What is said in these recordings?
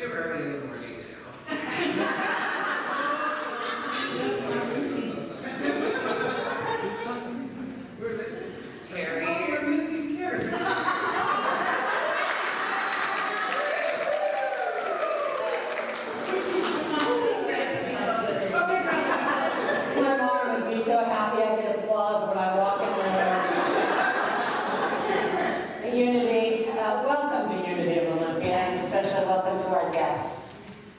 too early in the morning now. We're missing Terry. Oh, we're missing Terry. My mom would be so happy I get applause when I walk in there. Unity, welcome to Unity of Olympia, and a special welcome to our guests.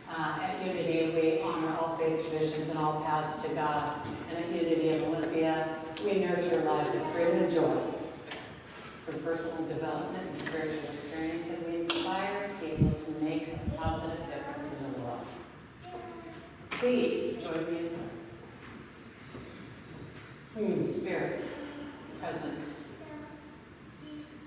At Unity, we honor all faith traditions and all paths to God. And at Unity of Olympia, we nurture lives of freedom and joy. For personal development and spiritual experience, and we inspire people to make a positive difference in the world. Please join me in prayer. Spirit, presence.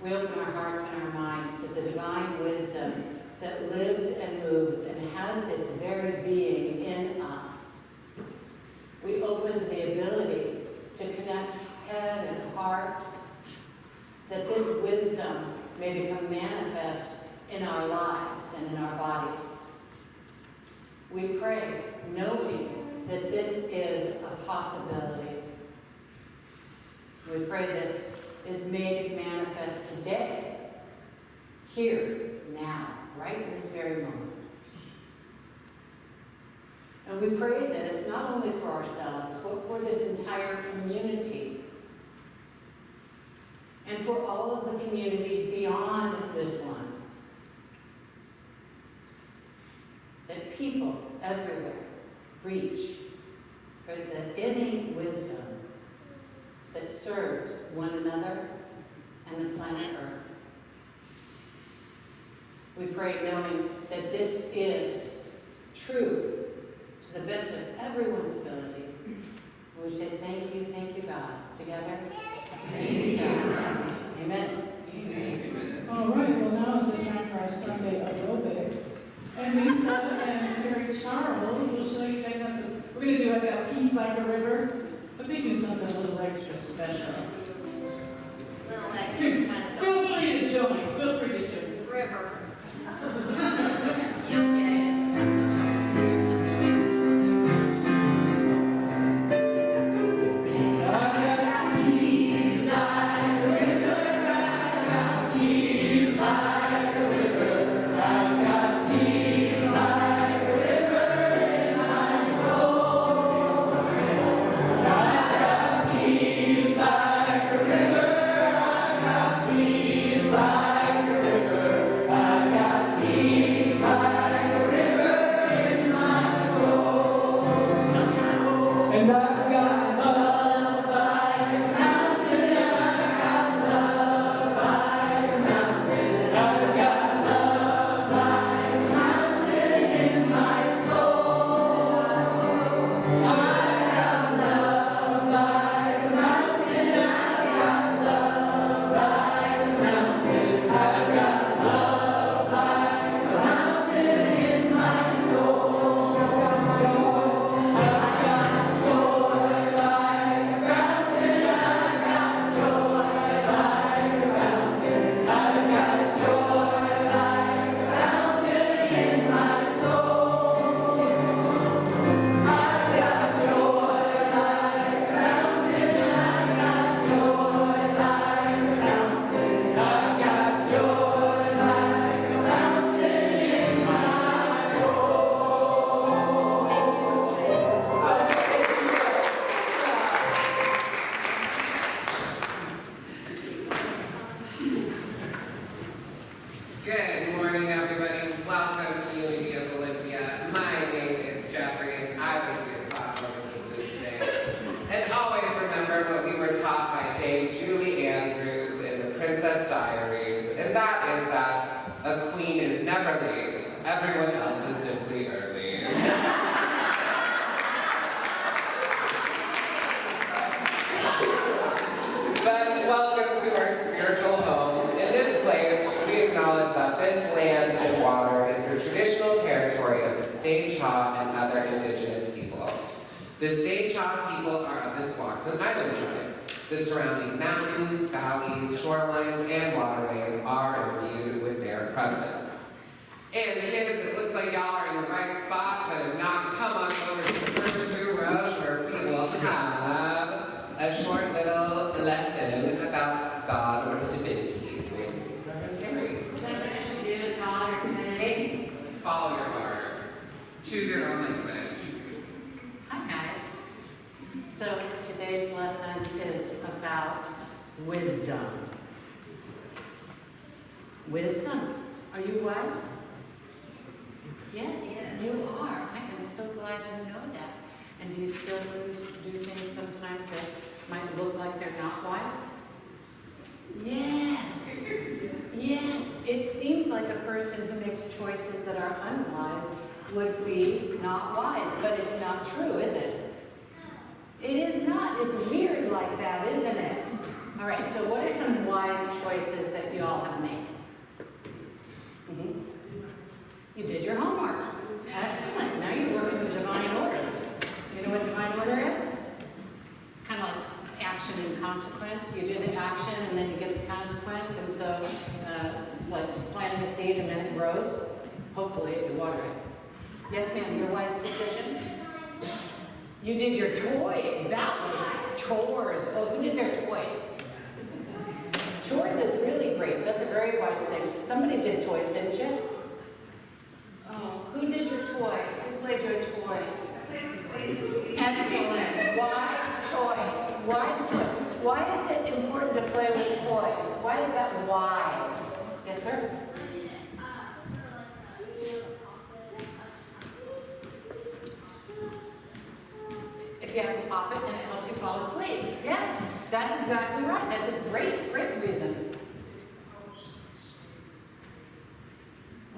We open our hearts and our minds to the divine wisdom that lives and moves and has its very being in us. We open to the ability to connect head and heart, that this wisdom may become manifest in our lives and in our bodies. We pray, knowing that this is a possibility. We pray this is made manifest today, here, now, right in this very moment. And we pray this not only for ourselves, but for this entire community. And for all of the communities beyond this one. That people everywhere reach for the innate wisdom that serves one another and the planet Earth. We pray knowing that this is true to the best of everyone's ability. We say thank you, God. Together? Thank you, God. Amen. Amen. All right, well, now is the time for our Sunday aerobics. And Lisa and Terry Charles will show you guys how to, we're going to do like a Peace Like a River, but they do something a little extra special. Little extra kind of Feel free to join. Feel free to join. river. You'll get it. And I've got love like a mountain. I've got love like a mountain. I've got love like a mountain in my soul. I've got love like a mountain. I've got love like a mountain. I've got love like a mountain in my soul. I've got joy like a fountain. I've got joy like a fountain. I've got joy like a fountain in my soul. I've got joy like a fountain. I've got joy like a fountain. I've got joy like a fountain in my Good morning, everybody. Welcome to Unity of Olympia. My name is Jeffrey, and I will be your platform assistant today. And always remember what we were taught by Dame Julie Andrews in the Princess Diaries, and that is that a queen is never late. Everyone else is simply early. But welcome to our spiritual home. In this place, we acknowledge that this land and water is the traditional territory of the Stay-Chaw and other indigenous people. The Stay-Chaw people are of the Squaxin Island tribe. The surrounding mountains, valleys, shorelines, and waterways are imbued with their presence. And kids, it looks like So y'all are in the right spot, but if not, come on over to the first 2 rows where we will have a short little lesson about God or divinity with Reverend Terry. Is that what I should do with God or divinity? Follow your heart. Choose your own language. Hi guys. So today's lesson is about wisdom. Wisdom. Are you wise? Yes, you are. I am so glad you know that. And do you still do things sometimes that might look like they're not wise? Yes. Yes. It seems like a person who makes choices that are unwise would be not wise, but it's not true, is it? It is not. It's weird like that, isn't it? All right, so what are some wise choices that you all have made? You did your homework. Excellent. Now you're working with divine order. You know what divine order is? It's kind of like action and consequence. You do the action and then you get the consequence. And so it's like planting a seed and then it grows. Hopefully if you water it. Yes, ma'am, your wise decision? You did your toys. That was chores. Oh, who did their toys? Chores is really great. That's a very wise thing. Somebody did toys, didn't you? Oh, who did your toys? Who played your toys? Excellent. Wise choice. Wise choice. Why is it important to play with toys? Why is that wise? Yes, sir? If you have to pop it, then it helps you fall asleep. Yes, that's exactly right. That's a great, great reason.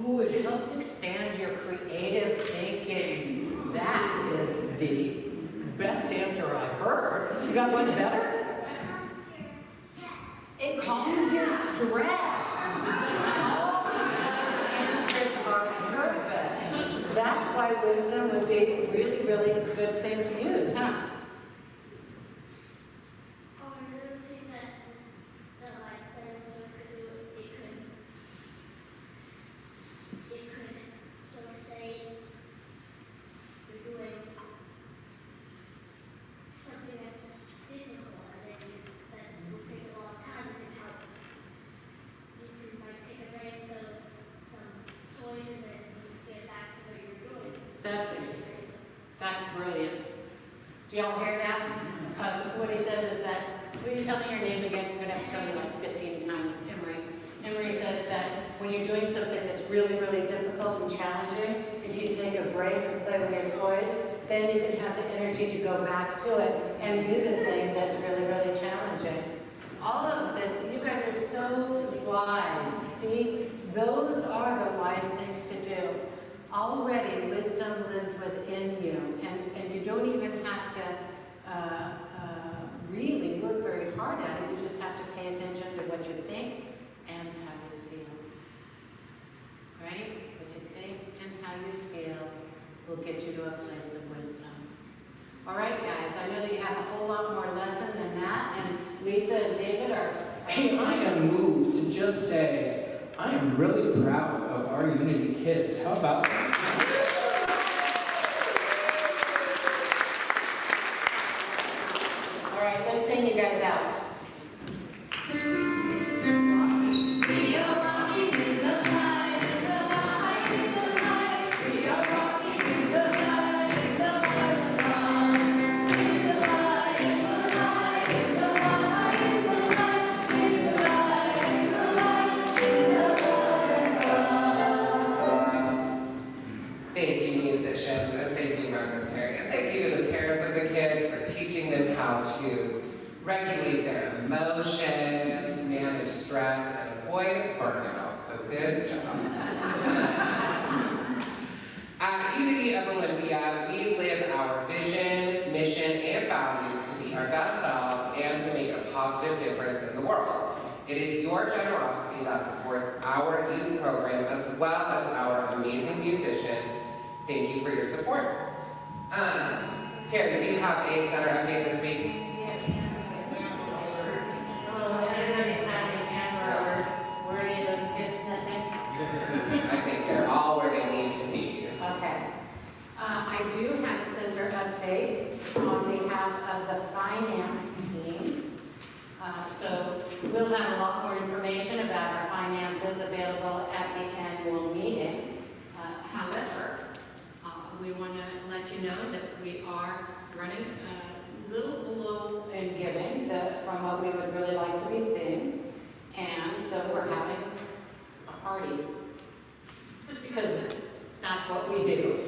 Ooh, it helps expand your creative thinking. That is the best answer I've heard. You got one better? It calms your stress. All the answers are perfect. That's why wisdom would be a really, really good thing to use, huh? Another thing that like players could do, it could so say you're doing something that's difficult and then that will take a long time and help. You can like take a break, those some toys and then get back to what you're doing. That's brilliant. Do y'all hear that? What he says is that, will you tell me your name again? I'm going to have to tell you like 15 times, Emery. Emery says that when you're doing something that's really, really difficult and challenging, if you take a break and play with your toys, then you can have the energy to go back to it and do the thing that's really, really challenging. All of this, you guys are so wise. See, those are the wise things to do. Already, wisdom lives within you, and you don't even have to really work very hard at it. You just have to pay attention to what you think and how you feel. Right? What you think and how you feel will get you to a place of wisdom. All right, guys, I know that you have a whole lot more lesson than that, and Lisa and David are... Hey, I am moved to just say, I am really proud of our Unity kids. How about that? All right, let's sing you guys out. We are rocking in the light, in the light, in the light. We are rocking in the light, in the light of God. In the light, in the light, in the light, in the light, in the light, in the light, in the light of God. Thank you, musicians, and thank you, Reverend Terry, and thank you to the parents of the kids for teaching them how to regulate their emotions, manage stress, and avoid burnout. So good job. At Unity of Olympia, we live our vision, mission, and values to be our best selves and to make a positive difference in the world. It is your generosity that supports our youth program as well as our amazing musicians. Thank you for your support. Terry, do you have a center update this week? Oh, everybody's having camera. Were any of those kids missing? I think they're all where they need to be. running a little below in giving from what we would really like to be seeing. And so we're having a party because that's what we do.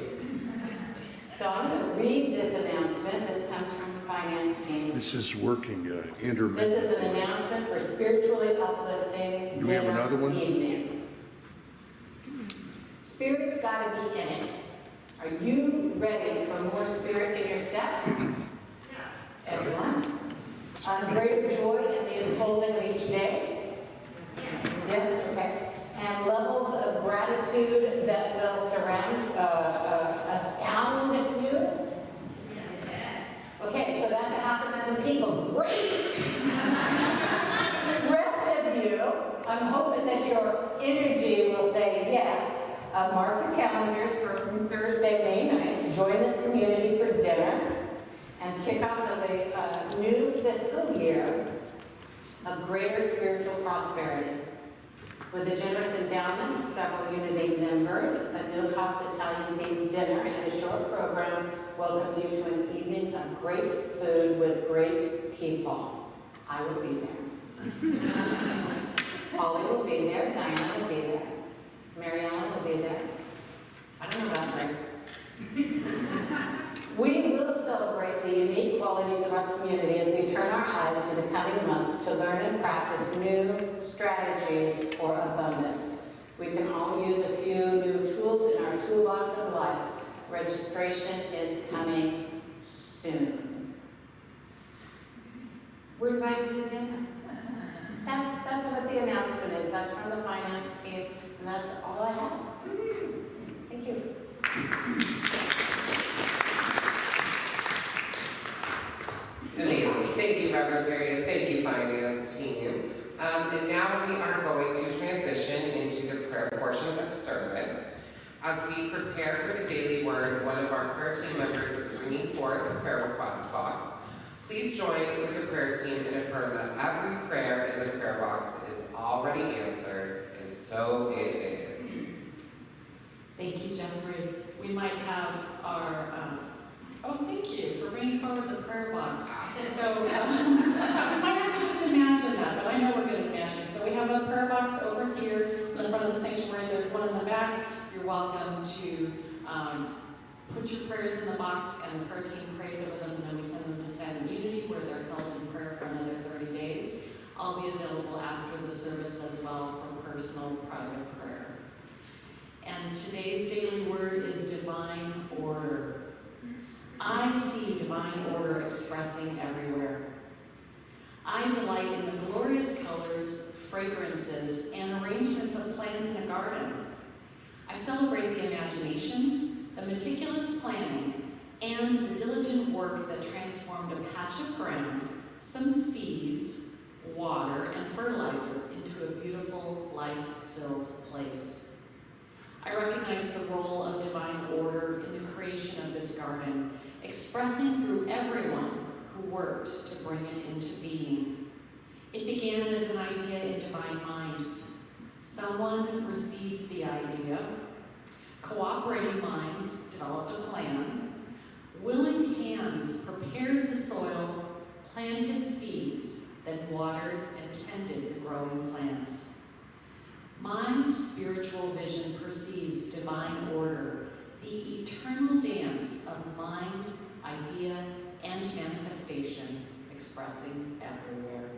So I'm going to read this announcement. This comes from the finance team. This is working intermittent. This is an announcement for spiritually uplifting Do we have dinner another one? evening. Spirit's got to be in it. Are you ready for more spirit in your step? Yes. Excellent. Greater joy in the unfolding of each day? Yes, okay. And levels of gratitude that will astound you? Yes. Okay, so that's 6 people. Great! The rest of you, I'm hoping that your energy will say yes. Mark your calendars for Thursday, May 9th. Join this community for dinner and kick off the new fiscal year of greater spiritual prosperity. With a generous endowment, several Unity members, a no-cost Italian-themed dinner, and a short program welcomes you to an evening of great food with great people. I will be there. Polly will be there. Diana will be there. Mary Ellen will be there. I don't know about her. We will celebrate the unique qualities of our community as we turn our eyes to the coming months to learn and practice new strategies for abundance. We can all use a few new tools in our toolbox of life. Registration is coming soon. We're invited to dinner. That's what the announcement is. That's from the finance team, and that's all I have. Thank you. Amazing. Thank you, Reverend Terry, and thank you, finance team. And now we are going to transition into the prayer portion of service. As we prepare for the daily word, one of our prayer team members is bringing forth the prayer request box. Please join with the prayer team and affirm that every prayer in the prayer box is already answered, and so it is. Thank you, Jeffrey. We might have our, thank you for bringing forward the prayer box. So, we might have to just imagine that, but I know we're good at imagining. So we have a prayer box over here in the front of the sanctuary. There's one in the back. You're welcome to put your prayers in the box, and the prayer team prays over them, and then we send them to Silent Unity, where they're held in prayer for another 30 days. I'll be available after the service as well for personal private prayer. And today's daily word is divine order. I see divine order expressing everywhere. I delight in the glorious colors, fragrances, and arrangements of plants in a garden. I celebrate the imagination, the meticulous planning, and the diligent work that transformed a patch of ground, some seeds, water, and fertilizer into a beautiful, life-filled place. I recognize the role of divine order in the creation of this garden, expressing through everyone who worked to bring it into being. It began as an idea in divine mind. Someone received the idea, cooperating minds developed a plan, willing hands prepared the soil, planted seeds, then watered and tended the growing plants. My spiritual vision perceives divine order, the eternal dance of mind, idea, and manifestation expressing everywhere.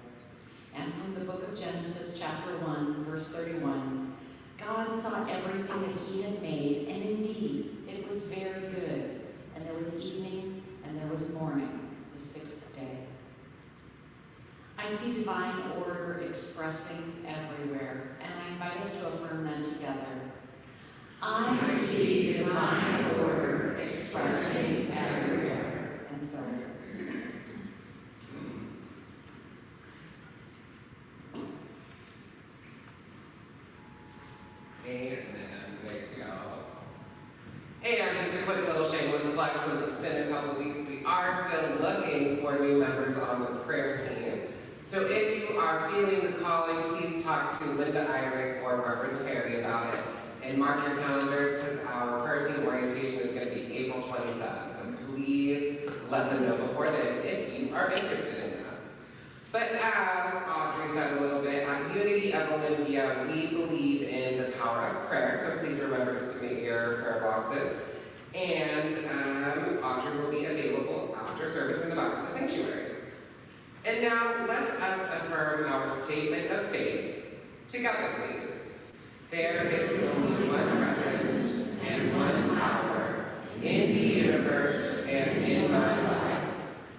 And from the book of Genesis, chapter 1, verse 31, God saw everything that he had made, and indeed, it was very good. And there was evening, and there was morning, the sixth day. I see divine order expressing everywhere, and I invite us to affirm them together. I see divine order expressing everywhere. And so Amen. There you go. And just a quick little shameless plug, since it's been a couple weeks, we are still looking for new members on the prayer team. So if you are feeling the calling, please talk to Linda Irick or Reverend Terry about it. And mark your calendars, because our prayer team orientation is going to be April 27th. So please let them know before then if you are interested in that. But as Audrey said a little bit, at Unity of Olympia, we believe in the power of prayer, so please remember to submit your prayer boxes. And Audrey will be available after service in the back of the sanctuary. And now, let us affirm our statement of faith. Together, please. There is only one presence and one power in the universe and in my life.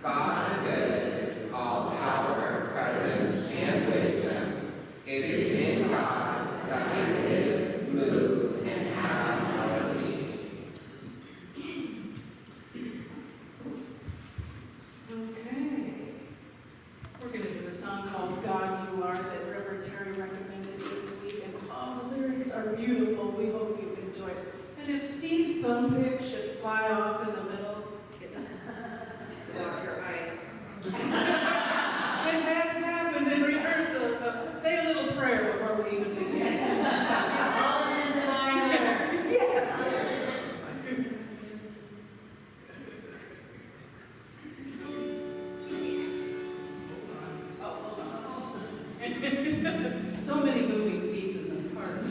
God the good, all power, presence, and wisdom. It is in God that we live, move, and have our being. Okay. We're going to do a song called God You Are that Reverend Terry recommended this week. And all the lyrics are beautiful. We hope you enjoy it. And if Steve's thumb pick should fly off in the middle, block your eyes. It has happened in rehearsal, so say a little prayer before we even begin. All is in divine order. Yes. So many moving pieces and parts.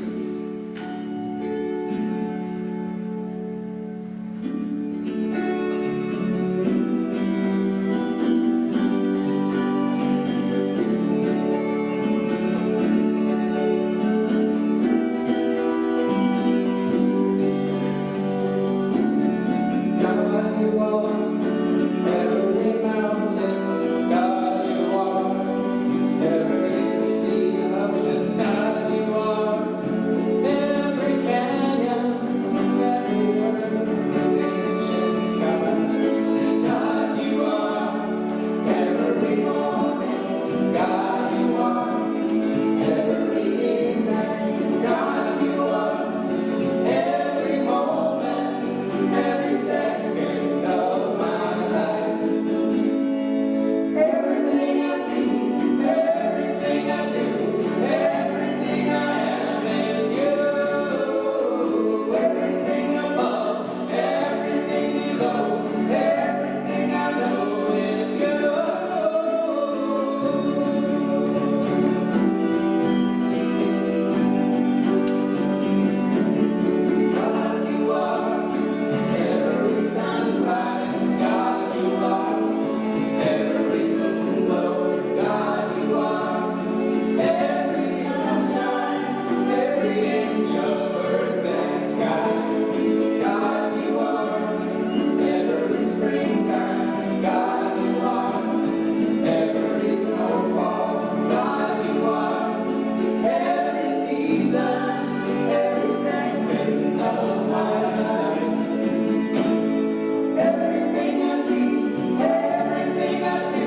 God, you are every mountain. God, you are every sea and ocean. God, you are every canyon, every word, ancient sky. God, you are every morning. God, you are every evening. God, you are every moment, every second of my life. Everything I see, everything I do, everything I am is you. Everything above, everything below, everything I know is you. God, you are every sunrise. God, you are every moonbow. God, you are every sunshine, every inch of earth and sky. God, you are every springtime. God, you are every snowfall. God, you are every season, every second of my life. Everything I see, everything I do,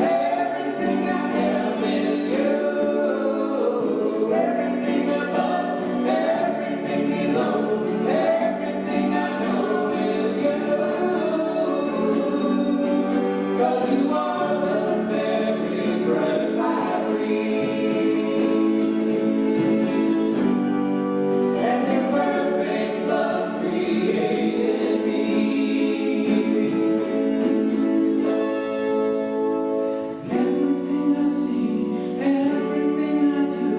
everything I am is you. Everything above, everything below, everything I know is you. 'Cause you are the very breath I breathe. And your perfect love created me. Everything I see, everything I do,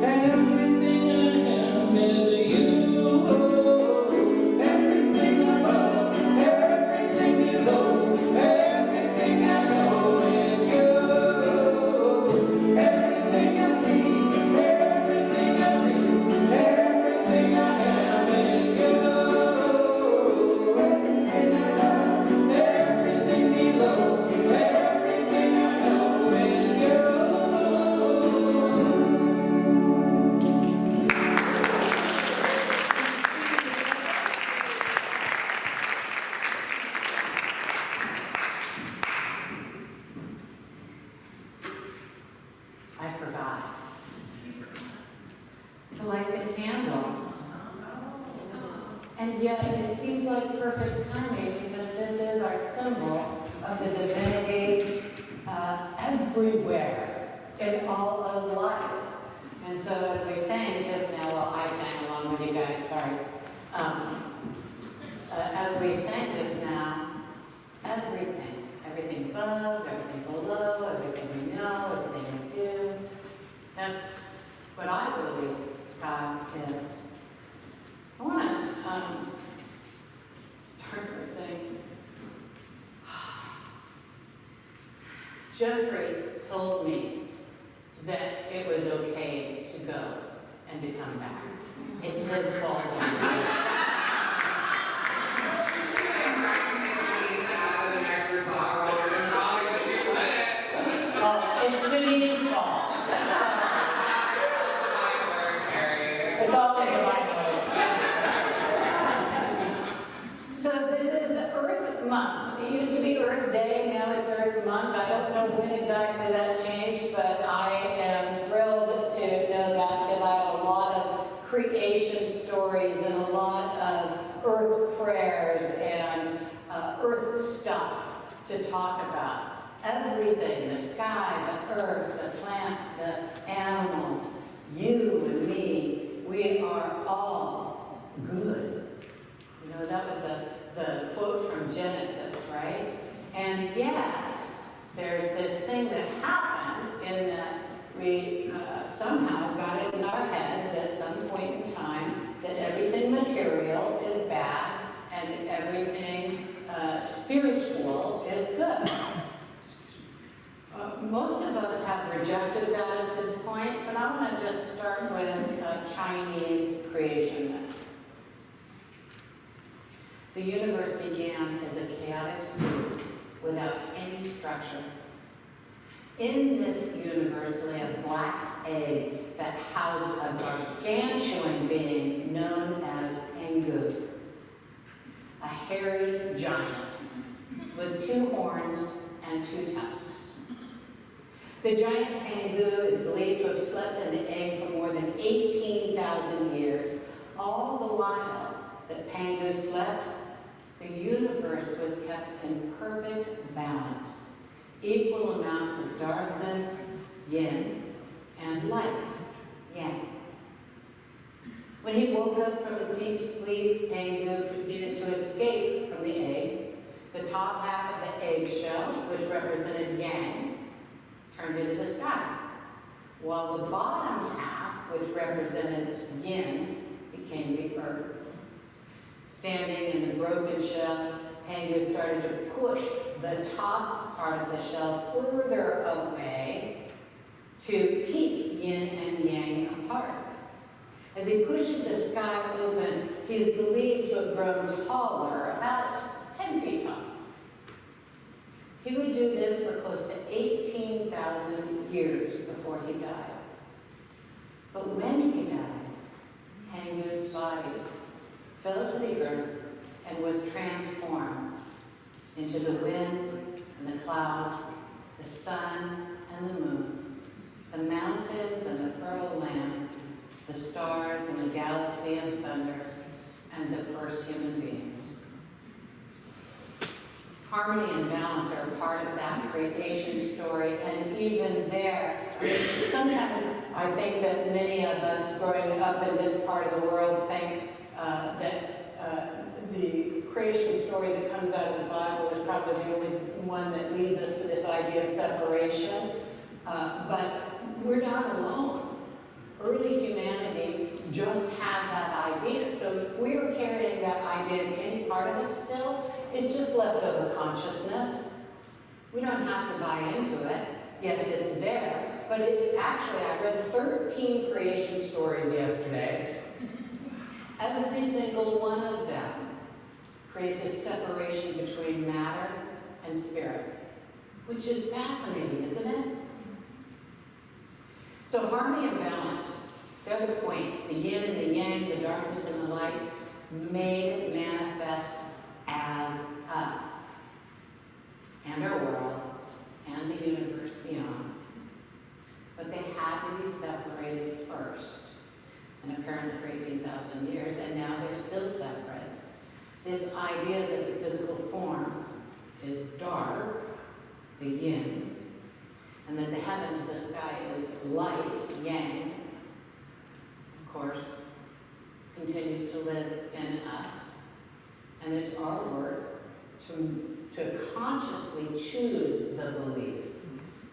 everything I am is you. Everything above, everything below, everything I know is you. Everything I see, everything I do, everything I am is you. Everything above, everything below, everything I know is you. I forgot to light the candle. And yet it seems like perfect timing because this is our symbol of the divinity everywhere in all of life. And so as we sang just now, well, I sang along with you guys, sorry. As we sang just now, everything Jeffrey told me that it was okay to go and to come back. It's his fault. She went dragging me out of an extra song over the song, but you wouldn't. Oh, it's Janine's fault. My word, Terry. It's all in the right way. So this is Earth Month. It used to be Earth Day, now it's Earth Month. I don't know when exactly that changed, but I am thrilled to know that because I have a lot of creation stories and a lot of Earth prayers and Earth stuff to talk about. Everything, the sky, the earth, the plants, the animals, you and me, we are all good. You know, that was the quote from Genesis, right? And yet, there's this thing that happened in that we somehow got it in our heads at some point in time that everything material is bad and everything spiritual is good. Most of us have rejected that at this point, but I want to just start with Chinese creation myth. The universe began as a chaotic soup without any structure. In this universe lay a black egg that housed a gargantuan being known as Pangu, a hairy giant with 2 horns and 2 tusks. The giant Pangu is believed to have slept in the egg for more than 18,000 years. All the while that Pangu slept, the universe was kept in perfect balance. Equal amounts of darkness, yin, and light, yang. When he woke up from his deep sleep, Pangu proceeded to escape from the egg. The top half of the eggshell, which represented yang, turned into the sky, while the bottom half, which represented yin, became the earth. Standing in the broken shell, Pangu started to push the top part of the shell further away to keep yin and yang apart. As he pushes the sky open, he is believed to have grown taller, about 10 feet tall. He would do this for close to 18,000 years before he died. But when he died, Pangu's body fell to the earth and was transformed into the wind and the clouds, the sun and the moon, the mountains and the fertile land, the stars and the galaxy and thunder, and the first human beings. Harmony and balance are part of that creation story, and even there, sometimes I think that many of us growing up in this part of the world think that the creation story that comes out of the Bible is probably the only one that leads us to this idea of separation. But we're not alone. Early humanity just had that idea. So if we were carrying that idea in any part of us still, it's just leftover consciousness. We don't have to buy into it. Yes, it's there, but it's actually, I read 13 creation stories yesterday. Every single one of them creates a separation between matter and spirit, which is fascinating, isn't it? So harmony and balance, they're the points. The yin and the yang, the darkness and the light, made manifest as us, and our world, and the universe beyond. But they had to be separated first, and apparently for 18,000 years, and now they're still separate. This idea that the physical form is dark, the yin, and that the heavens, the sky is light, yang, of course, continues to live in us. And it's our work to consciously choose the belief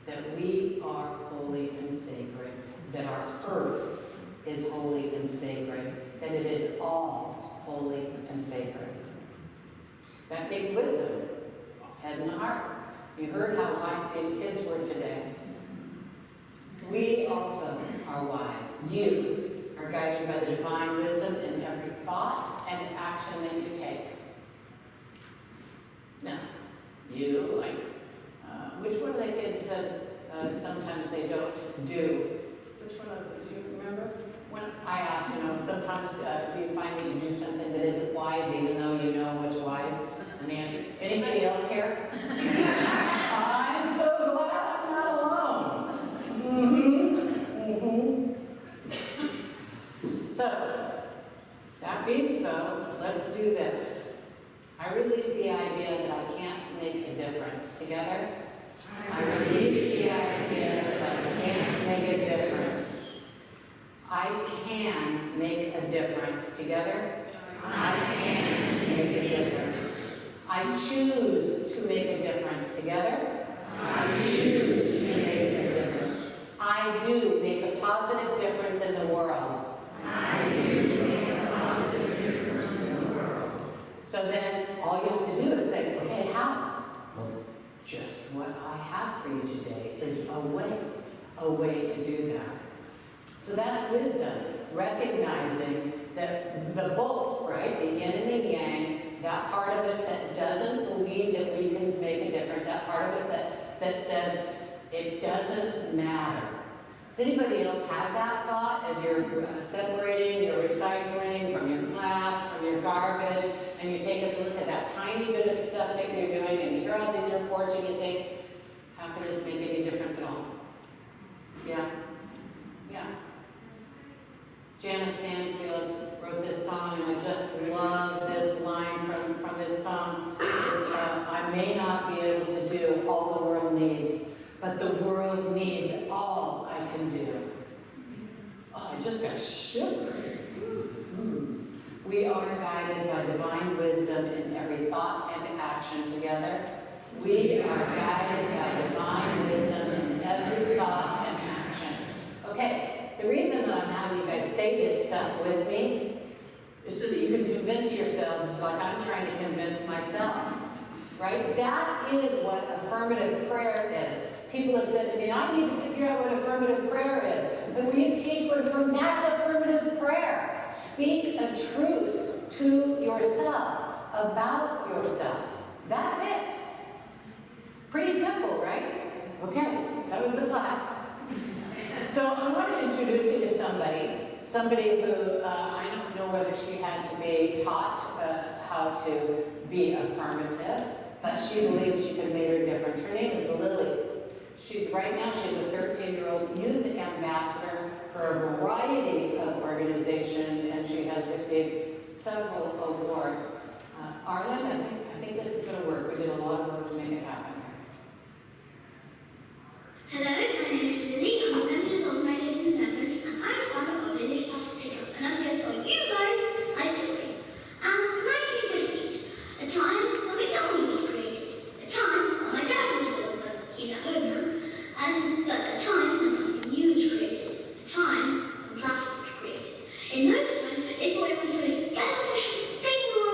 that we are holy and sacred, that our earth is holy and sacred, that it is all holy and sacred. That takes wisdom, head and heart. You heard how wise these kids were today. We also are wise. You are guided by the divine wisdom in every thought and action that you take. Now, you, like, which one of the kids said sometimes they don't do? Which one of them, do you remember? When I asked, sometimes do you find that you do something that isn't wise even though you know what's wise? And the answer, anybody else here? I'm so glad I'm not alone. So, that being so, let's do this. I release the idea that I can't make a difference. Together? I release the idea that I can't make a difference. I can make a difference. Together? I can make a difference. I choose to make a difference. Together? I choose to make a difference. I do make a positive difference in the world. I do make a positive difference in the world. So then all you have to do is say, okay, how? Well, just what I have for you today is a way to do that. So that's wisdom, recognizing that the both, right, the yin and the yang, that part of us that doesn't believe that we can make a difference, that part of us that says it doesn't matter. Does anybody else have that thought as you're separating your recycling from your glass, from your garbage, and you take a look at that tiny bit of stuff that you're doing, and you hear all these reports, and you think, how can this make any difference at all? Yeah? Yeah. Janice Stanfield wrote this song, and I just love this line from this song. It's, I may not be able to do all the world needs, but the world needs all I can do. Oh, I just got shivers. We are guided by divine wisdom in every thought and action. Together, we are guided by divine wisdom in every thought and action. Okay, the reason that I'm having you guys say this stuff with me is so that you can convince yourselves, like I'm trying to convince myself. Right? That is what affirmative prayer is. People have said to me, I need to figure out what affirmative prayer is. And we teach what that's affirmative prayer. Speak a truth to yourself, about yourself. That's it. Pretty simple, right? Okay, that was the class. So I want to introduce you to somebody who I don't know whether she had to be taught how to be affirmative, but she believes she can make her difference. Her name is Lily. Right now she's a 13-year-old youth ambassador for a variety of organizations, and she has received several awards. Arlen, I think this is going to work. We did a lot of work to make it happen. Hello, my name is Lily. I'm 11 years old and I live in the Netherlands, and I'm a fan of Village Pacifica, and I'm going to tell you guys my story. 1950s, a time when McDonald's was created, a time when my dad was born, but he's at home now, and a time when something new was created, a time when plastic was created. In those times, they thought it was the most beneficial thing in the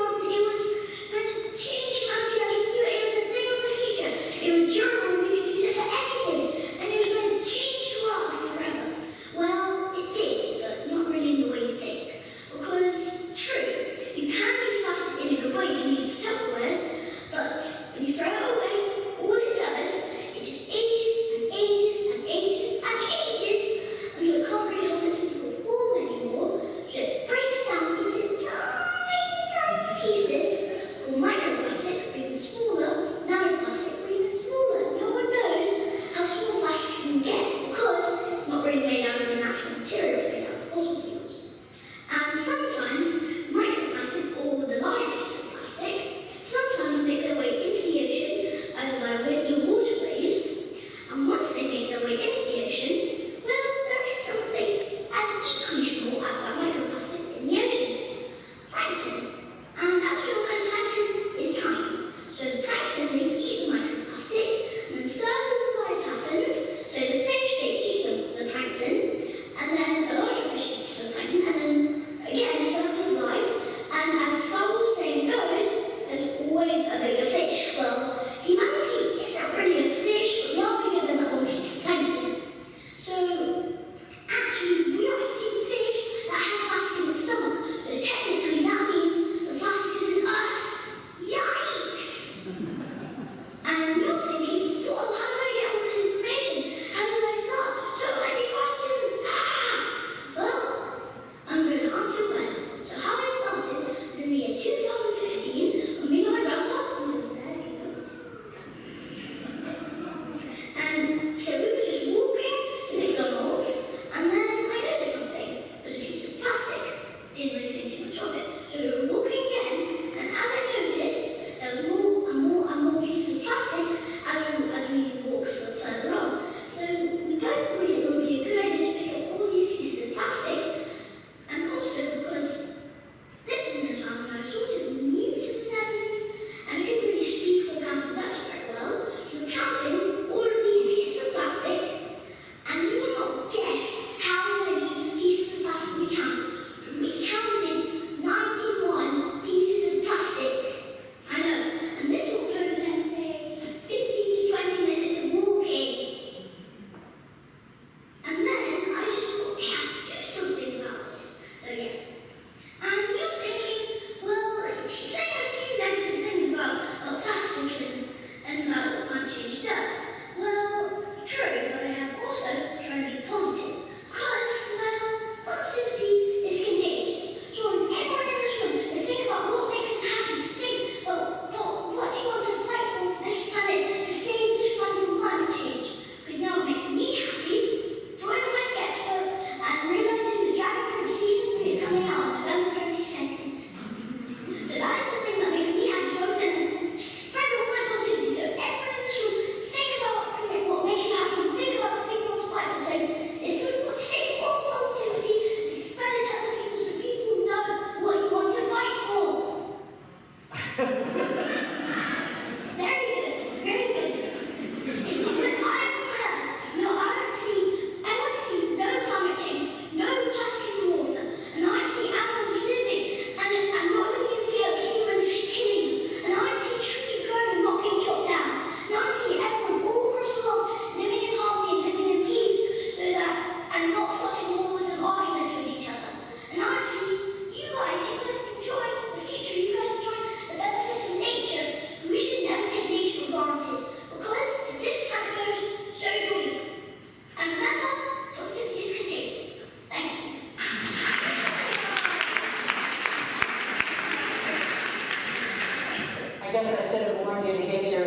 I guess I should have warned you to get your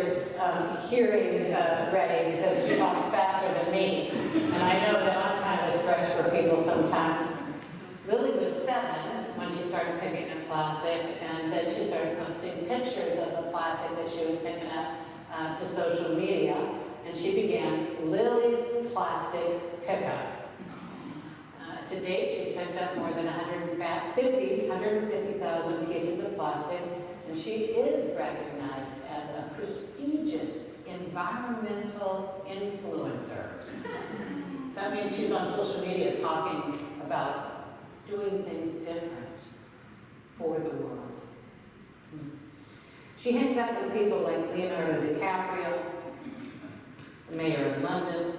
hearing ready because she talks faster than me. And I know that I'm kind of a stretch for people sometimes. Lily was 7 when she started picking up plastic, and then she started posting pictures of the plastic that she was picking up to social media. And she began Lily's Plastic Pickup. To date, she's picked up more than 150,000 pieces of plastic, and she is recognized as a prestigious environmental influencer. That means she's on social media talking about doing things different for the world. She hangs out with people like Leonardo DiCaprio, the mayor of London,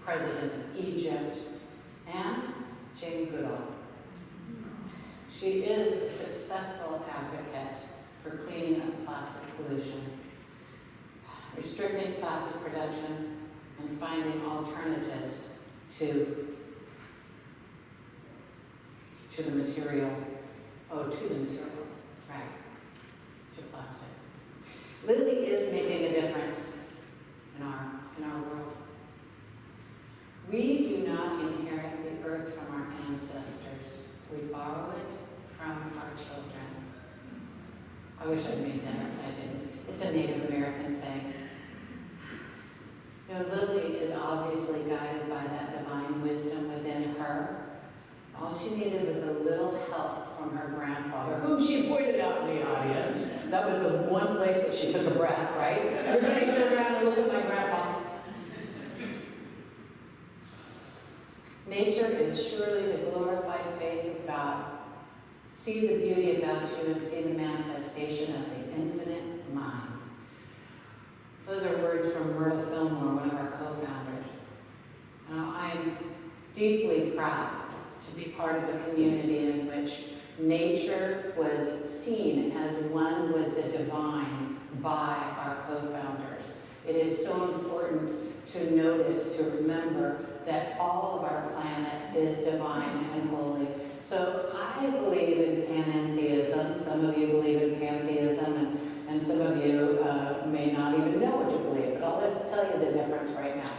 president of Egypt, and Jane Goodall. She is a successful advocate for cleaning up plastic pollution, restricting plastic production, and finding alternatives to the material, right, to plastic. Lily is making a difference in our world. We do not inherit the earth from our ancestors. We borrow it from our children. I wish I'd made that, but I didn't. It's a Native American saying. You know, Lily is obviously guided by that divine wisdom within her. All she needed was a little help from her grandfather, whom she pointed out in the audience. That was the one place that she took a breath, right? Everybody turn around and look at my grandpa. Nature is surely the glorified face of God. See the beauty about you and see the manifestation of the infinite mind. Those are words from Myrtle Fillmore, one of our co-founders. Now, I'm deeply proud to be part of the community in which nature was seen as one with the divine by our co-founders. It is so important to notice, to remember that all of our planet is divine and holy. So I believe in panentheism. Some of you believe in pantheism, and some of you may not even know what you believe, but I'll just tell you the difference right now.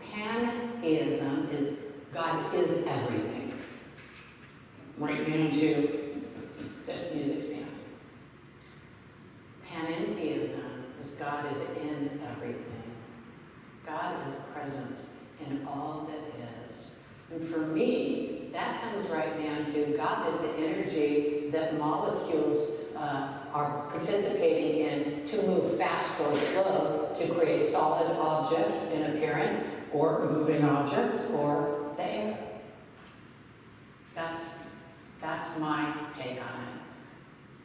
Pantheism is God is everything. Right down to this music stand. Panentheism is God is in everything. God is present in all that is. And for me, that comes right down to God is the energy that molecules are participating in to move fast or slow to create solid objects in appearance or moving objects or the air. That's my take on it.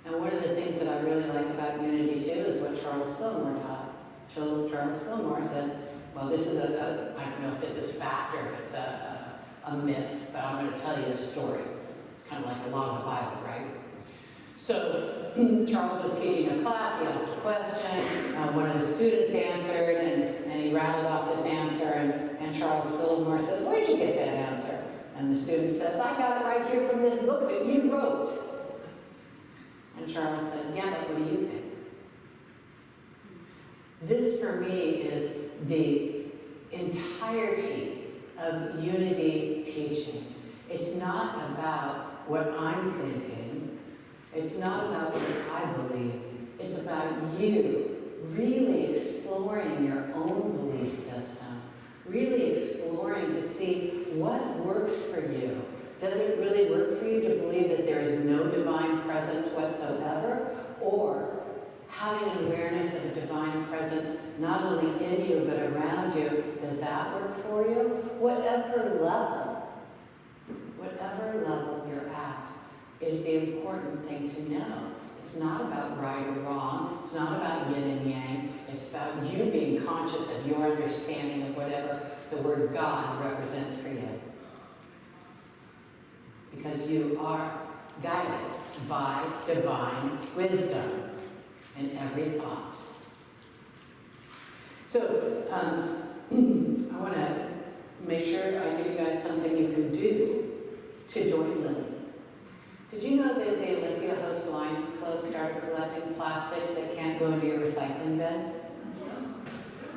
And one of the things that I really like about Unity too is what Charles Fillmore taught. Charles Fillmore said, well, this is I don't know if this is fact or if it's a myth, but I'm going to tell you this story. It's kind of like a lot of the Bible, right? So Charles was teaching a class, he asked a question, one of the students answered, and he rattled off this answer, and Charles Fillmore says, where'd you get that answer? And the student says, I got it right here from this book that you wrote. And Charles said, yeah, but what do you think? This, for me, is the entirety of Unity teachings. It's not about what I'm thinking. It's not about what I believe. It's about you really exploring your own belief system, really exploring to see what works for you. Does it really work for you to believe that there is no divine presence whatsoever? Or having an awareness of a divine presence not only in you but around you, does that work for you? Whatever level you're at is the important thing to know. It's not about right or wrong. It's not about yin and yang. It's about you being conscious of your understanding of whatever the word God represents for you. Because you are guided by divine wisdom in every thought. So, I want to make sure I give you guys something you can do to join Lily. Did you know that the Olympia Host Lions Club started collecting plastic can't go into your recycling bin?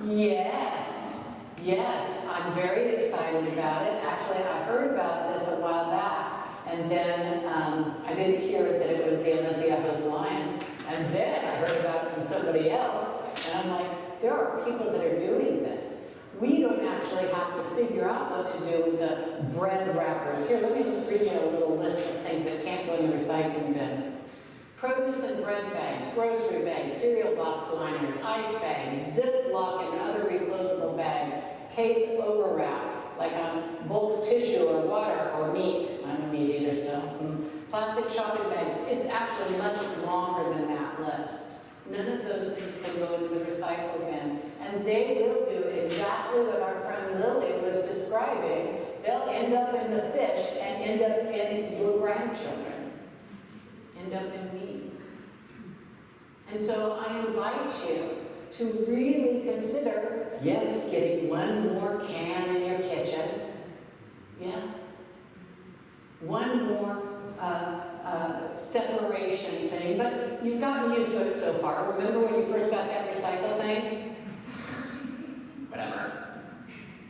Yes, yes, I'm very excited about it. Actually, I heard about this a while back, and then I didn't hear that it was the Olympia House Lions, and then I heard about it from somebody else, and I'm like, there are people that are doing this. We don't actually have to figure out what to do with the bread wrappers. Here, let me read you a little list of things that can't go in the recycling bin. Produce and bread bags, grocery bags, cereal box liners, ice bags, Ziploc and other reclosable bags, case overwrap, like a bowl of tissue or water or meat. I'm a meat eater, so. Plastic shopping bags. It's actually much longer than that list. None of those things can go into the recycle bin. And they will do exactly what our friend Lily was describing. They'll end up in the fish and end up in your grandchildren. End up in me. And so I invite you to really consider, yes, getting one more can in your kitchen. Yeah. One more separation thing, but you've gotten used to it so far. Remember when you first got that recycle thing? Whatever.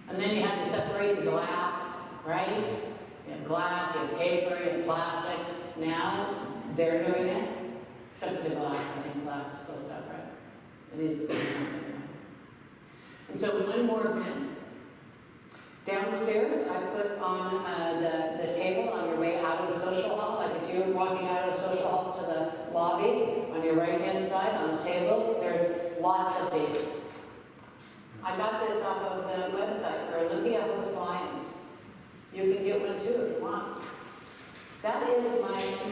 And then you had to separate the glass, right? You have glass, you have paper, you have plastic. Now they're doing it, except for the glass. I think glass is still separate. It is separate. And so one more bin. Downstairs, I put on the table on your way out of the social hall. Like if you're walking out of the social hall to the lobby, on your right-hand side on the table, there's lots of these. I got this off of the website for Olympia Host Lions. You can get one too if you want. That is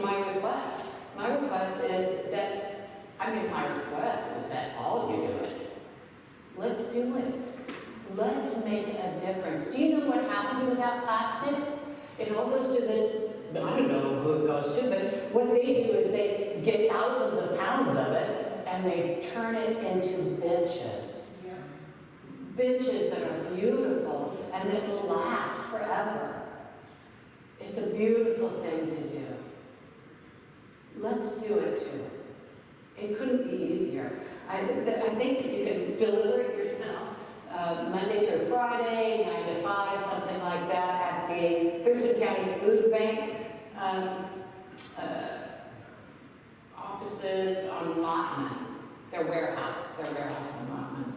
my request. My request is that, my request is that all of you do it. Let's do it. Let's make a difference. Do you know what happens with that plastic? It all goes to this, I don't know who it goes to, but what they do is they get thousands of pounds of it and they turn it into benches. Yeah. Benches that are beautiful and that will last forever. It's a beautiful thing to do. Let's do it too. It couldn't be easier. I think that you can deliver it yourself. Monday through Friday, 9 to 5, something like that, at the Thurston County Food Bank offices on Lottman, their warehouse on Lottman.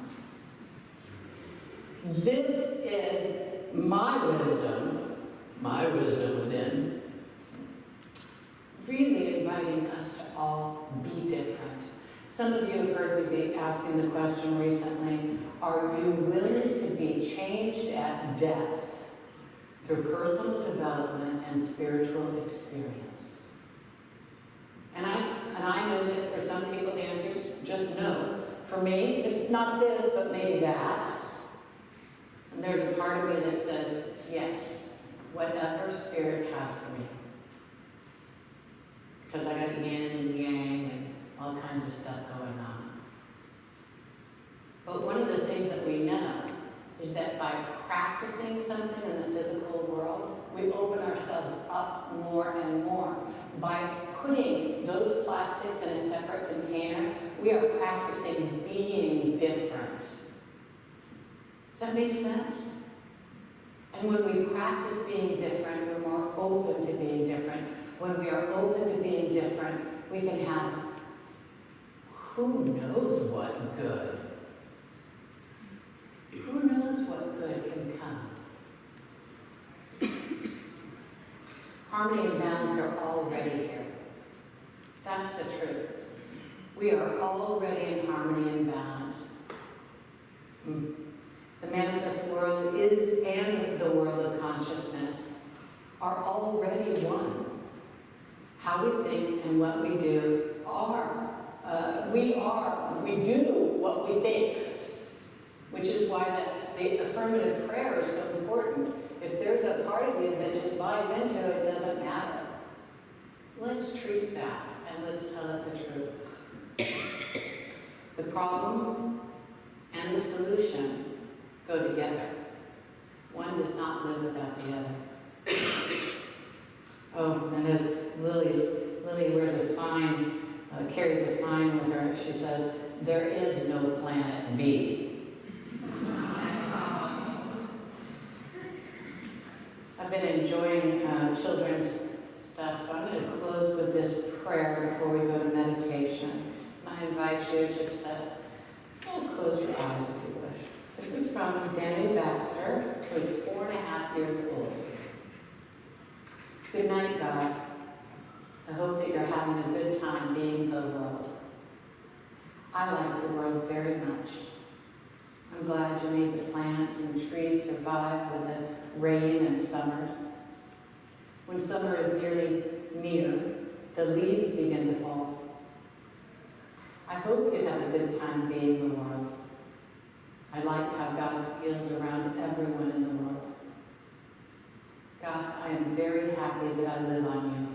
This is my wisdom within, really inviting us to all be different. Some of you have heard me be asking the question recently, are you willing to be changed at depth through personal development and spiritual experience? And I know that for some people the answer is just no. For me, it's not this, but maybe that. And there's a part of me that says, yes, whatever Spirit has for me. Because I got yin and yang and all kinds of stuff going on. But one of the things that we know is that by practicing something in the physical world, we open ourselves up more and more. By putting those plastics in a separate container, we are practicing being different. Does that make sense? And when we practice being different, we're more open to being different. When we are open to being different, we can have who knows what good. Who knows what good can come? Harmony and balance are already here. That's the truth. We are already in harmony and balance. The manifest world is, and the world of consciousness are already one. How we think and what we do are. We do what we think. Which is why the affirmative prayer is so important. If there's a part of you that just buys into it, it doesn't matter. Let's treat that and let's tell it the truth. The problem and the solution go together. One does not live without the other. Oh, and as Lily wears a sign carries a sign with her. She says, "There is no planet B." I've been enjoying children's stuff, so I'm going to close with this prayer before we go to meditation. And I invite you just to close your eyes if you wish. This is from Danny Baxter, who is 4.5 years old. Good night, God. I hope that you're having a good time being the world. I like the world very much. I'm glad you made the plants and trees survive with the rain and summers. When summer is nearly near, the leaves begin to fall. I hope you have a good time being the world. I like how God feels around everyone in the world. God, I am very happy that I live on you.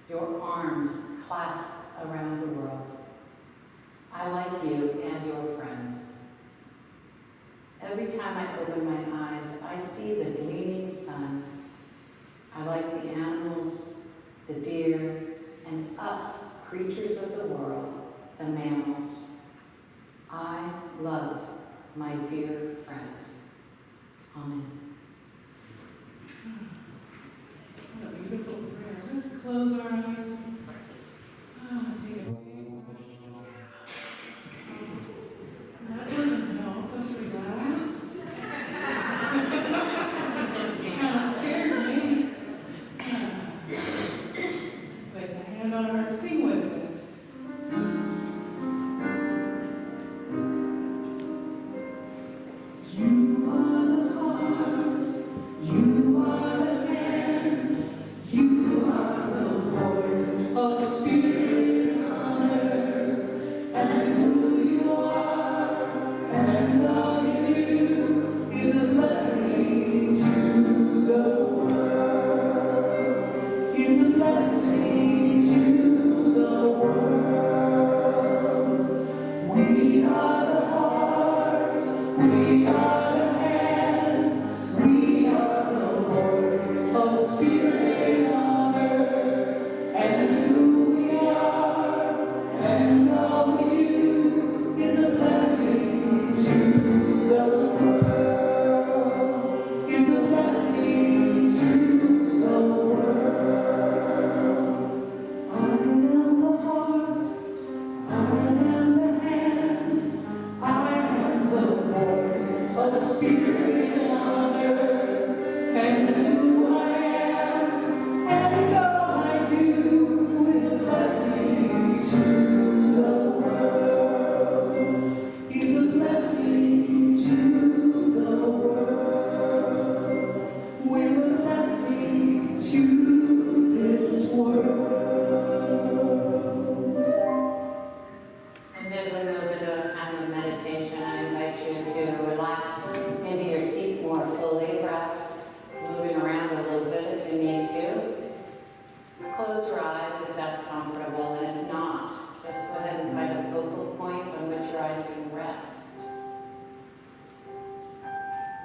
Your arms clasp around the world. I like you and your friends. Every time I open my eyes, I see the gleaming sun. I like the animals, the deer, and us, creatures of the world, the mammals. I love my dear friends. Amen. What a beautiful prayer. Let's close our eyes. Take a That doesn't help us relax. Kind of scared me. Place a hand on our sing with us. You are the heart, you are the hands, you are the voice of spirit on earth, and who you are, and all you do is a blessing to the world, is a blessing to the world. We are the heart, we are the hands, we are the voice of spirit on earth, and who we are, and all we do is a blessing to the world, is a blessing to the world. I am the heart, I am the hands, I am the voice of spirit on earth, and who I am, and all I do is a blessing to the world, is a blessing to the world. We're a blessing to this world. And as we move into a time of meditation, I invite you to relax into your seat more fully, perhaps moving around a little bit if you need to. Close your eyes if that's comfortable, and if not, just go ahead and find a focal point on which your eyes can rest.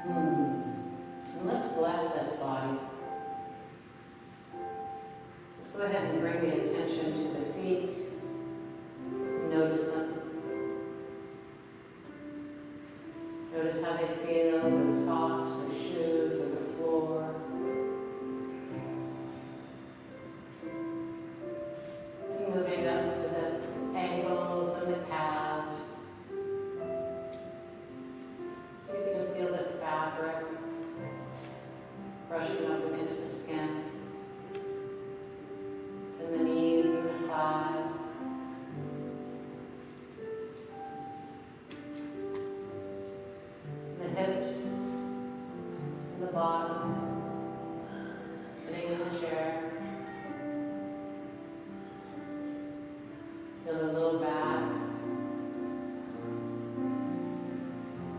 And let's bless this body. Go ahead and bring the attention to the feet. Notice them. Notice how they feel with the socks, the shoes, or the floor. And moving up to the ankles and the calves. See if you can feel the fabric brushing up against the skin. And the knees and the thighs. The hips, and the bottom, sitting in the chair. Feel the low back,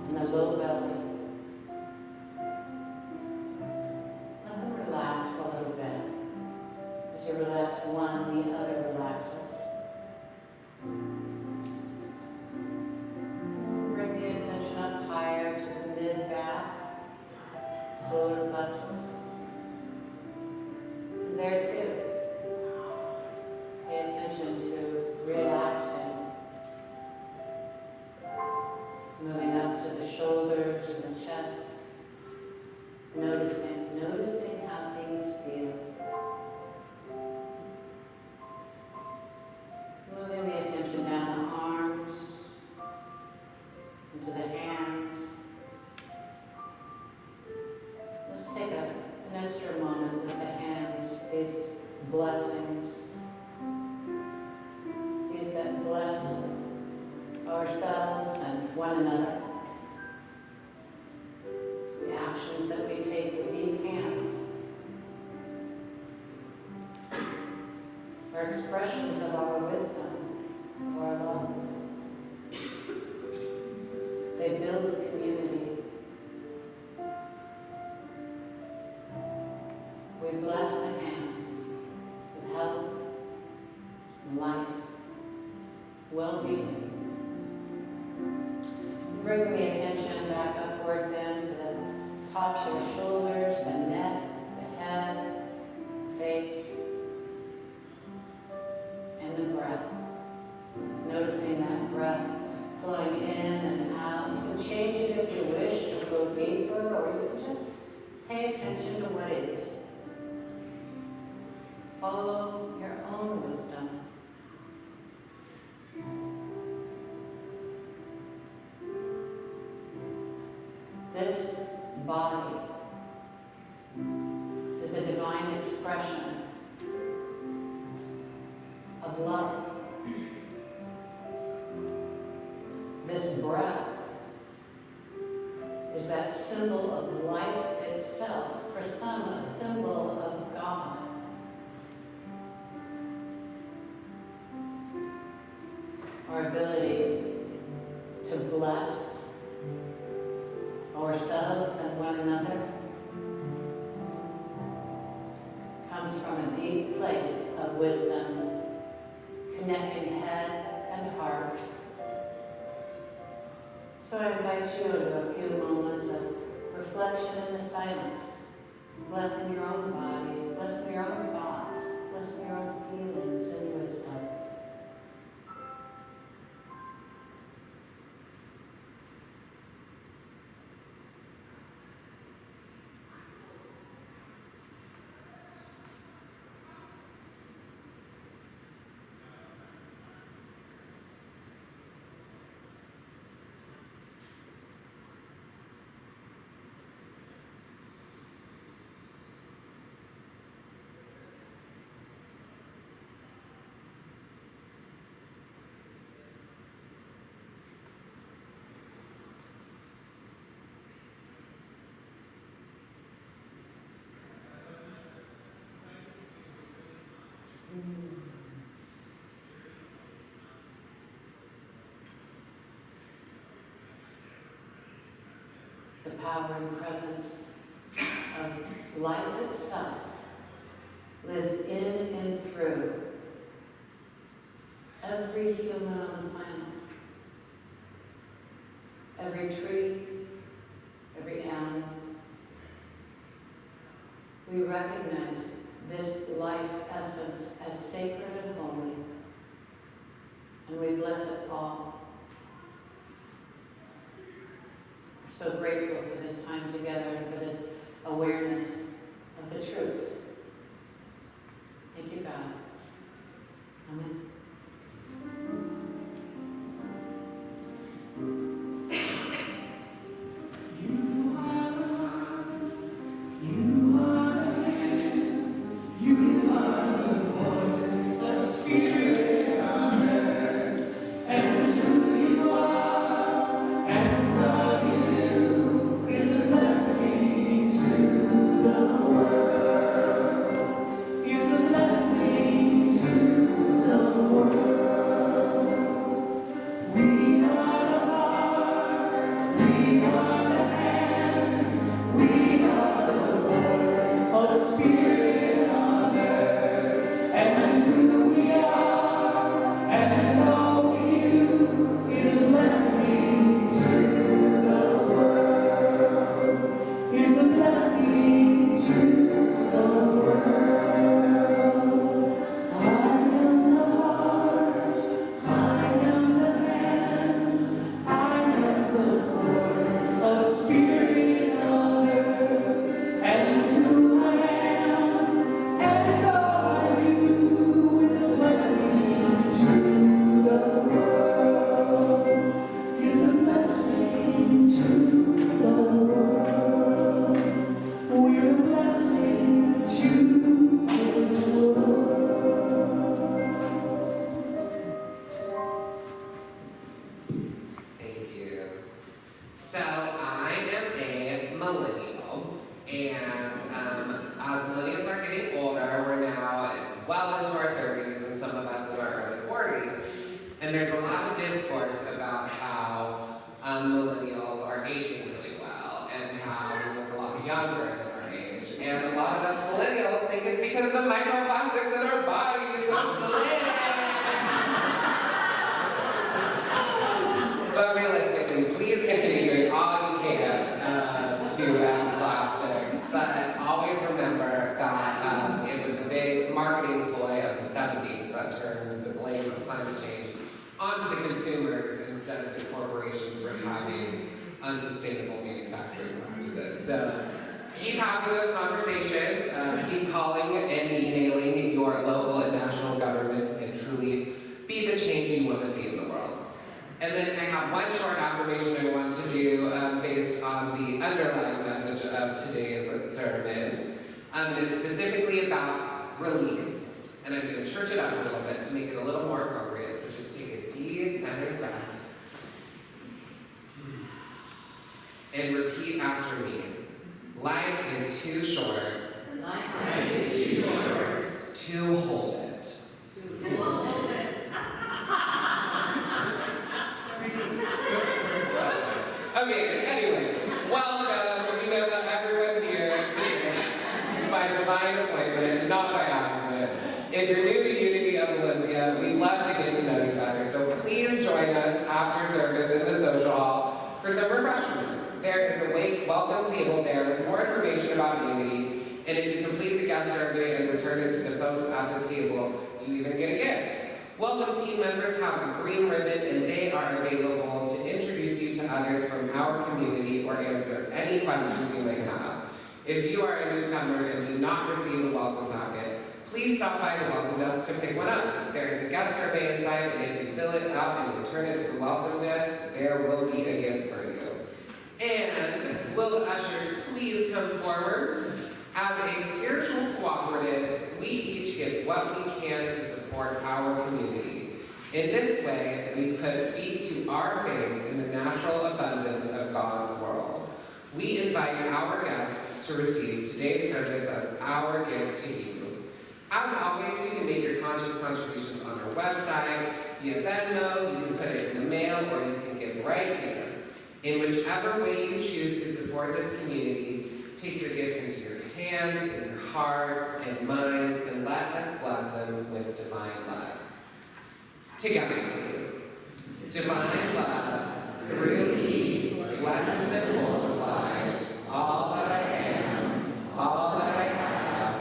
and the low belly. Let them relax a little bit. As you relax one, the other relaxes. Bring the attention up higher to the mid-back, solar plexus. ourselves and one another. The actions that we take with these hands are expressions of our wisdom, of our love. They build a community. We bless the hands with health, life, well-being. Bring the attention back upward then to the tops of the shoulders, the neck, the head, the face, and the breath. Noticing that breath flowing in and out. You can change it if you wish to go deeper, or you can just pay attention to what is. Follow your own wisdom. This body is a divine expression of love. This breath is that symbol of life itself, for some a symbol of God. Our ability to bless ourselves and one another comes from a deep place of wisdom, connecting head and heart. So I invite you to a few moments of reflection in the silence, blessing your own body, blessing your own thoughts, blessing your own feelings and wisdom. The power and presence of life itself lives in and through every human on the planet, every tree, every animal. We recognize this life essence as sacred and holy, and we bless it all. We're so grateful for this time together and for this awareness of the truth. Thank you, God. Amen. Is a blessing. And there's a lot of discourse about how millennials are aging really well and how we look a lot younger than our age. And a lot of us millennials think it's because of the microplastics in our bodies. But realistically, please continue doing all you can to end plastics. But always remember that it was a big marketing ploy of the 70s that turned the blame of climate change onto the consumers instead of the corporations for having unsustainable manufacturing practices. So keep having those conversations, keep calling and emailing your local and national governments, and truly be the change you want to see in the world. And then I have one short affirmation I want to do based on the underlying message of today's sermon. It's specifically about release. And I'm going to church it up a little bit to make it a little more appropriate. So just take a deep, centered breath. And repeat after me. Life is too short. Life is too short. To hold it. To hold it. Okay, anyway, welcome. We know that everyone here today, by divine appointment, not by accident. If you're new to Unity of Olympia, we'd love to get to know each other, so please join us after service in the social hall for some refreshments. There is a welcome table there with more information about Unity, and if you complete the guest survey and return it to the folks at the table, you even get a gift. Welcome team members have a green ribbon, and they are available to introduce you to others from our community or answer any questions you may have. If you are a newcomer and did not receive a welcome packet, please stop by the welcome desk to pick one up. There is a guest survey inside, and if you fill it out and return it to the welcome desk, there will be a gift for you. And will the ushers please come forward? As a spiritual cooperative, we each give what we can to support our community. In this way, we put feet to our faith in the natural abundance of God's world. We invite our guests to receive today's service as our gift to you. As always, you can make your conscious contributions on our website, via Venmo, you can put it in the mail, or you can give right here. In whichever way you choose to support this community, take your gifts into your hands, in your hearts and minds, and let us bless them with divine love. Together, please. Divine love, through me, blesses and multiplies all that I am, all that I have,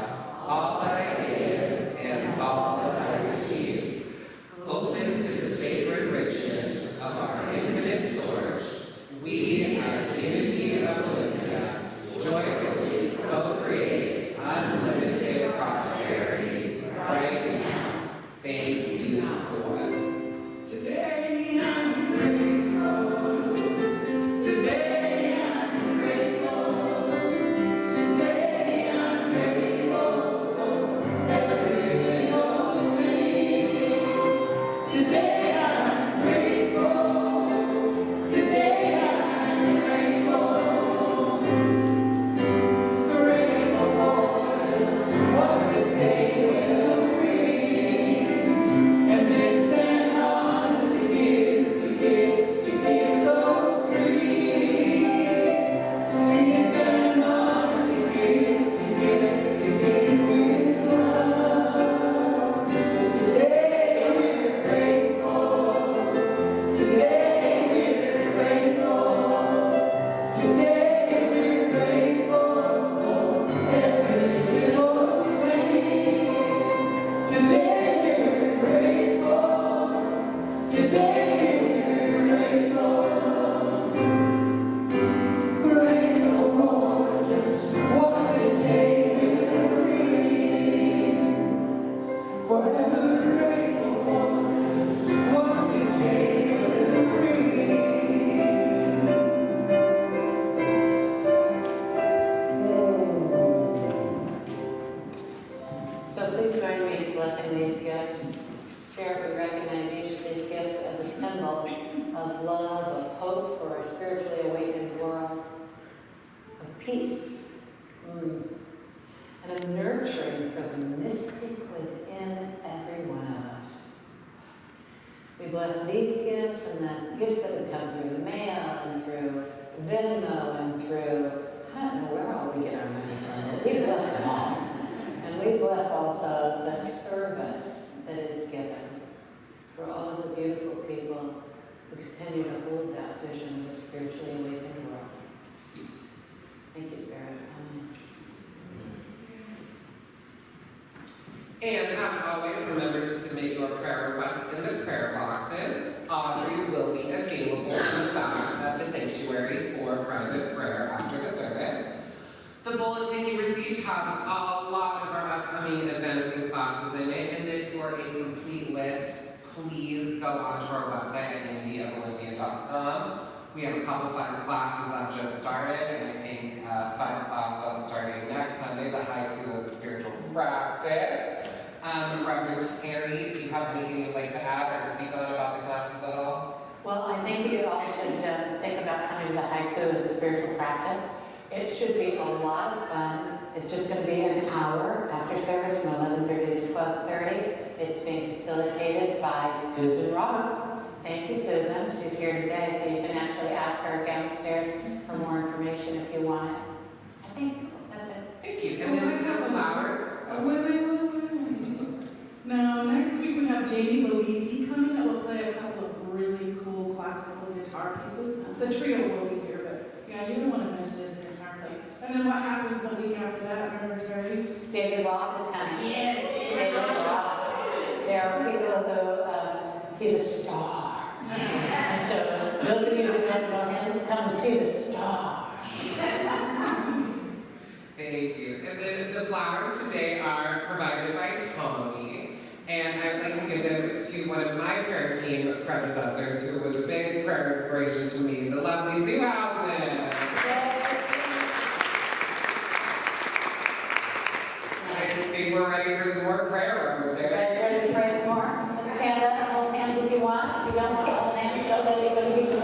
all that I give, and all that I receive. Open to the sacred richness of our infinite source, we, as Unity of Olympia, joyfully co-create unlimited prosperity right now. Thank you, Lord. Today I'm grateful. Today I'm grateful. Today I'm grateful for every old thing. Today I'm grateful. Today I'm grateful. Grateful for just what this day will bring. And it's an honor to give so free. It's an honor to give with love. 'Cause today we're grateful. We bless these gifts and the gifts that would come through the mail and through Venmo and through, I don't know where all we get our money from, but we bless them all. And we bless also the service that is given for all of the beautiful people who continue to hold that vision of the spiritually awakened world. Thank you, Spirit. Amen. And as always, remember to submit your prayer requests in the prayer boxes. Audrey will be available in the back of the sanctuary for private prayer after the service. The bulletin you received has a lot of our upcoming events and classes in it, and then for a complete list, please go onto our website at unityofolimpia.com. We have a couple fun classes that just started, and I think a fun class that's starting next Sunday, the haiku is a spiritual practice. Reverend Terry, do you have anything you'd like to add or speak on about the classes at all? Well, I think you all should think about coming to the haiku as a spiritual practice. It should be a lot of fun. It's just going to be an hour after service from 11:30 to 12:30. It's being facilitated by Susan Roberts. Thank you, Susan. She's here today, so you can actually ask her downstairs for more information if you want it. I think that's it. Thank you. And then we have flowers. Wait. Now, next week we have Jamie Bellisi coming that will play a couple of really cool classical guitar pieces. The trio will be here, but yeah, you don't want to miss this entirely. And then what happens the week after that, remember Terry? David Roth is coming. Yes, David Roth. There are people who, he's a star. And so, those of you who don't know him, come and see the star. Thank you. And then the flowers today are provided by Tony. And I'd like to give them to one of my prayer team predecessors who was a big prayer inspiration to me, the lovely Sue Hausman. I think we're ready for some more prayer, Reverend Terry. Ready to pray some more? Let's stand up and hold hands if you want. If you don't want to hold hands, don't let anybody be